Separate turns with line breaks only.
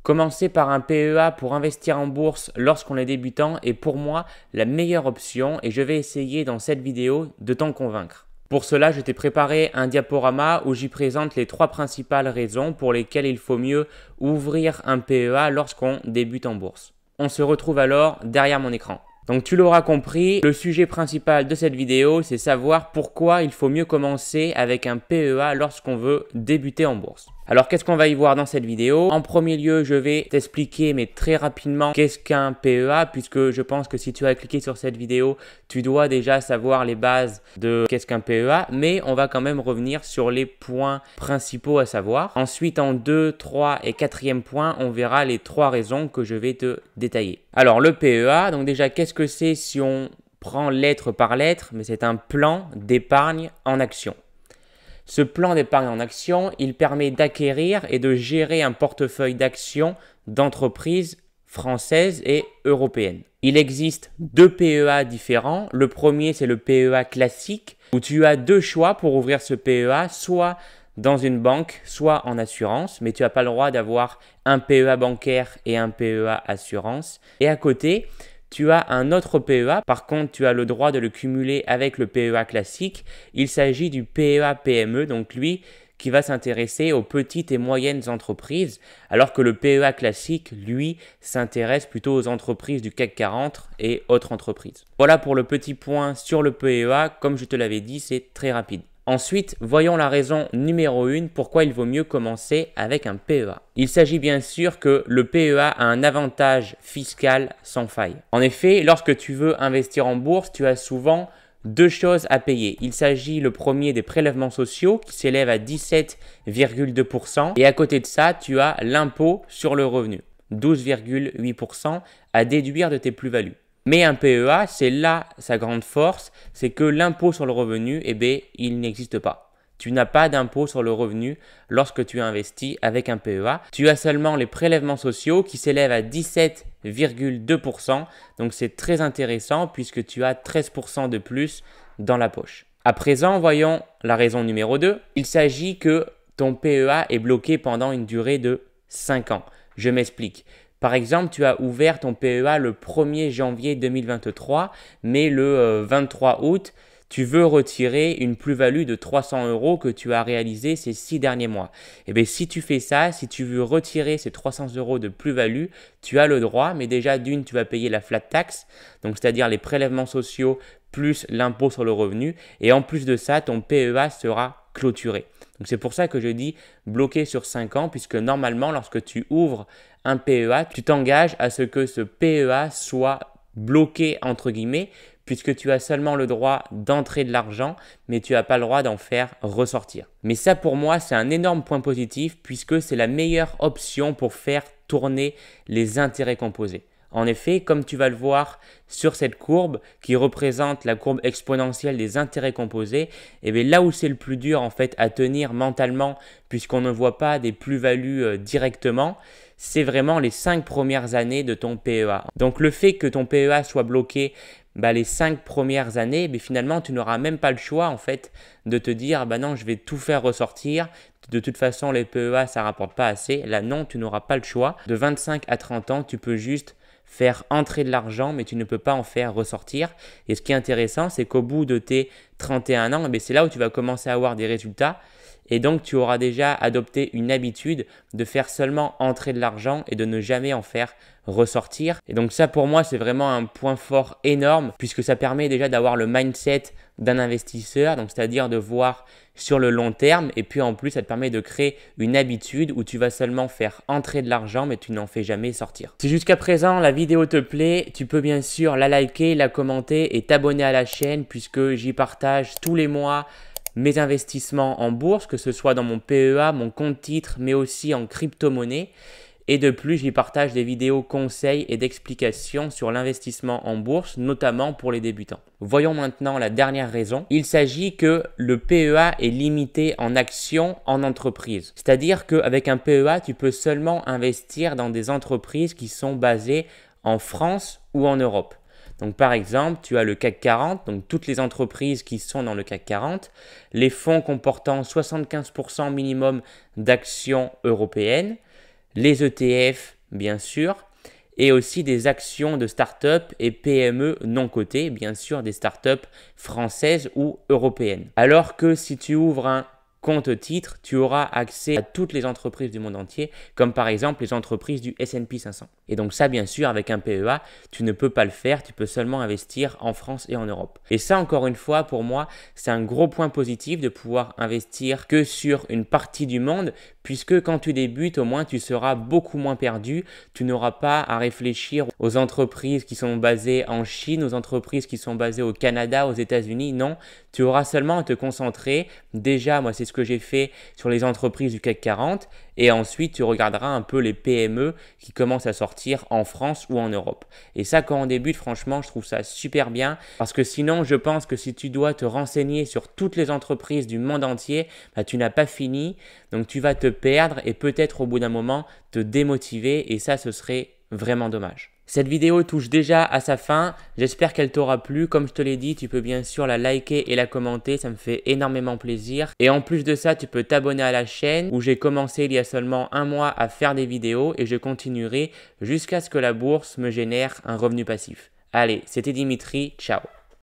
Commencer par un PEA pour investir en bourse lorsqu'on est débutant est pour moi la meilleure option et je vais essayer dans cette vidéo de t'en convaincre. Pour cela, je t'ai préparé un diaporama où j'y présente les 3 principales raisons pour lesquelles il faut mieux ouvrir un PEA lorsqu'on débute en bourse. On se retrouve alors derrière mon écran. Donc tu l'auras compris, le sujet principal de cette vidéo, c'est savoir pourquoi il faut mieux commencer avec un PEA lorsqu'on veut débuter en bourse. Alors qu'est-ce qu'on va y voir dans cette vidéo? En premier lieu, je vais t'expliquer, mais très rapidement, qu'est-ce qu'un PEA, puisque je pense que si tu as cliqué sur cette vidéo, tu dois déjà savoir les bases de qu'est-ce qu'un PEA, mais on va quand même revenir sur les points principaux à savoir. Ensuite, en 2, 3 et 4e point, on verra les 3 raisons que je vais te détailler. Alors le PEA, donc déjà, qu'est-ce que c'est si on prend lettre par lettre? Mais c'est un plan d'épargne en action. Ce plan d'épargne en action, il permet d'acquérir et de gérer un portefeuille d'actions d'entreprises françaises et européennes. Il existe 2 PEA différents. Le premier, c'est le PEA classique, où tu as 2 choix pour ouvrir ce PEA, soit dans une banque, soit en assurance, mais tu n'as pas le droit d'avoir un PEA bancaire et un PEA assurance. Et à côté, tu as un autre PEA, par contre tu as le droit de le cumuler avec le PEA classique. Il s'agit du PEA PME, donc lui qui va s'intéresser aux petites et moyennes entreprises, alors que le PEA classique, lui, s'intéresse plutôt aux entreprises du CAC 40 et autres entreprises. Voilà pour le petit point sur le PEA, comme je te l'avais dit, c'est très rapide. Ensuite, voyons la raison numéro 1 pourquoi il vaut mieux commencer avec un PEA. Il s'agit bien sûr que le PEA a un avantage fiscal sans faille. En effet, lorsque tu veux investir en bourse, tu as souvent 2 choses à payer. Il s'agit le premier des prélèvements sociaux qui s'élève à 17,2% et à côté de ça, tu as l'impôt sur le revenu, 12,8% à déduire de tes plus-values. Mais un PEA, c'est là sa grande force, c'est que l'impôt sur le revenu, il n'existe pas. Tu n'as pas d'impôt sur le revenu lorsque tu investis avec un PEA. Tu as seulement les prélèvements sociaux qui s'élèvent à 17,2%. Donc c'est très intéressant puisque tu as 13% de plus dans la poche. À présent, voyons la raison numéro 2. Il s'agit que ton PEA est bloqué pendant une durée de 5 ans. Je m'explique. Par exemple, tu as ouvert ton PEA le 1er janvier 2023, mais le 23 août, tu veux retirer une plus-value de 300 € que tu as réalisé ces 6 derniers mois. Et bien, si tu fais ça, si tu veux retirer ces 300 € de plus-value, tu as le droit, mais déjà d'une, tu vas payer la flat tax, donc c'est-à-dire les prélèvements sociaux plus l'impôt sur le revenu. Et en plus de ça, ton PEA sera clôturé. Donc c'est pour ça que je dis bloqué sur 5 ans, puisque normalement, lorsque tu ouvres un PEA, tu t'engages à ce que ce PEA soit bloqué entre guillemets, puisque tu as seulement le droit d'entrer de l'argent, mais tu n'as pas le droit d'en faire ressortir. Mais ça pour moi, c'est un énorme point positif, puisque c'est la meilleure option pour faire tourner les intérêts composés. En effet, comme tu vas le voir sur cette courbe qui représente la courbe exponentielle des intérêts composés, et bien là où c'est le plus dur en fait à tenir mentalement puisqu'on ne voit pas des plus-values directement, c'est vraiment les 5 premières années de ton PEA. Donc le fait que ton PEA soit bloqué les 5 premières années, finalement tu n'auras même pas le choix en fait de te dire non, je vais tout faire ressortir. De toute façon les PEA ça rapporte pas assez. Là non, tu n'auras pas le choix. De 25 à 30 ans, tu peux juste faire entrer de l'argent, mais tu ne peux pas en faire ressortir. Et ce qui est intéressant, c'est qu'au bout de tes 31 ans, c'est là où tu vas commencer à avoir des résultats. Et donc, tu auras déjà adopté une habitude de faire seulement entrer de l'argent et de ne jamais en faire ressortir. Et donc ça, pour moi, c'est vraiment un point fort énorme puisque ça permet déjà d'avoir le mindset d'un investisseur, donc c'est-à-dire de voir sur le long terme. Et puis en plus, ça te permet de créer une habitude où tu vas seulement faire entrer de l'argent, mais tu n'en fais jamais sortir. Si jusqu'à présent, la vidéo te plaît, tu peux bien sûr la liker, la commenter et t'abonner à la chaîne puisque j'y partage tous les mois mes investissements en bourse, que ce soit dans mon PEA, mon compte titre, mais aussi en crypto-monnaie. Et de plus, j'y partage des vidéos conseils et d'explications sur l'investissement en bourse, notamment pour les débutants. Voyons maintenant la dernière raison. Il s'agit que le PEA est limité en actions en entreprise. C'est-à-dire qu'avec un PEA, tu peux seulement investir dans des entreprises qui sont basées en France ou en Europe. Donc par exemple, tu as le CAC 40, donc toutes les entreprises qui sont dans le CAC 40, les fonds comportant 75% minimum d'actions européennes, les ETF bien sûr, et aussi des actions de start-up et PME non cotées, bien sûr des start-up françaises ou européennes. Alors que si tu ouvres un compte titre, tu auras accès à toutes les entreprises du monde entier, comme par exemple les entreprises du S&P 500. Et donc ça, bien sûr, avec un PEA, tu ne peux pas le faire, tu peux seulement investir en France et en Europe. Et ça, encore une fois, pour moi, c'est un gros point positif de pouvoir investir que sur une partie du monde, puisque quand tu débutes, au moins, tu seras beaucoup moins perdu. Tu n'auras pas à réfléchir aux entreprises qui sont basées en Chine, aux entreprises qui sont basées au Canada, aux États-Unis. Non, tu auras seulement à te concentrer. Déjà, moi, c'est ce que j'ai fait sur les entreprises du CAC 40. Et ensuite, tu regarderas un peu les PME qui commencent à sortir en France ou en Europe. Et ça, quand on débute, franchement, je trouve ça super bien. Parce que sinon, je pense que si tu dois te renseigner sur toutes les entreprises du monde entier, bah, tu n'as pas fini. Donc, tu vas te perdre et peut-être au bout d'un moment te démotiver. Et ça, ce serait vraiment dommage. Cette vidéo touche déjà à sa fin, j'espère qu'elle t'aura plu. Comme je te l'ai dit, tu peux bien sûr la liker et la commenter, ça me fait énormément plaisir. Et en plus de ça, tu peux t'abonner à la chaîne où j'ai commencé il y a seulement un mois à faire des vidéos et je continuerai jusqu'à ce que la bourse me génère un revenu passif. Allez, c'était Dimitri, ciao.